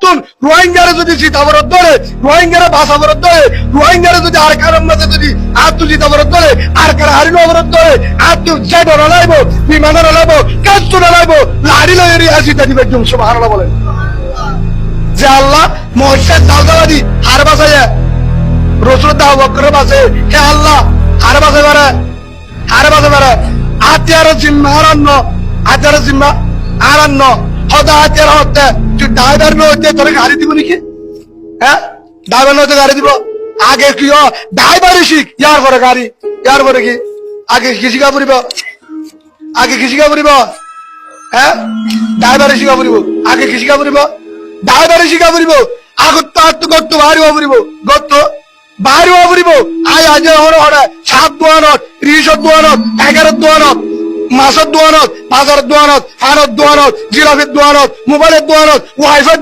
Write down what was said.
নতুন রোহিঙ্গারে যদি জিতাবরত ধরে রোহিঙ্গারে বাঁচাবরত ধরে রোহিঙ্গারে যদি আর কারণ মাঝে যদি আত্ম জিতাবরত ধরে আর কার হারিনো অবরত ধরে আত্ম জেড রলাইব বিমান রলাইব কাজ রলাইব লাড়ি লয়েরি আসিতে দিবে একদম সুবহানাল্লাহ বলেন যে আল্লাহ মহিষের দাওদাবাদী হার বাঁচাইয়া রসুল দাও বকরে বাঁচে হে আল্লাহ হার বাঁচে পারে হার বাঁচে পারে আত্মার জিম্মা আরান্ন আত্মার জিম্মা আরান্ন হদা আত্মার হতে তুই ড্রাইভার নইতে তোর গাড়ি দিব নাকি হ্যাঁ ড্রাইভার নইতে গাড়ি দিব আগে কি ড্রাইভারই শিখ ইয়ার পরে গাড়ি ইয়ার পরে কি আগে কি শিখা পড়িব আগে কি শিখা পড়িব হ্যাঁ ড্রাইভারই শিখা পড়িব আগে কি শিখা পড়িব ড্রাইভারই শিখা পড়িব আগত তো গত্ত বাড়িব পড়িব গত্ত বাড়িব পড়িব আই আজ হরে হরে 7 দোয়ানত 30 দোয়ানত 11 দোয়ানত মাসের দোয়ানত বাজারের দোয়ানত ফানের দোয়ানত জিরাফের দোয়ানত মোবাইলের দোয়ানত ওয়াইফাই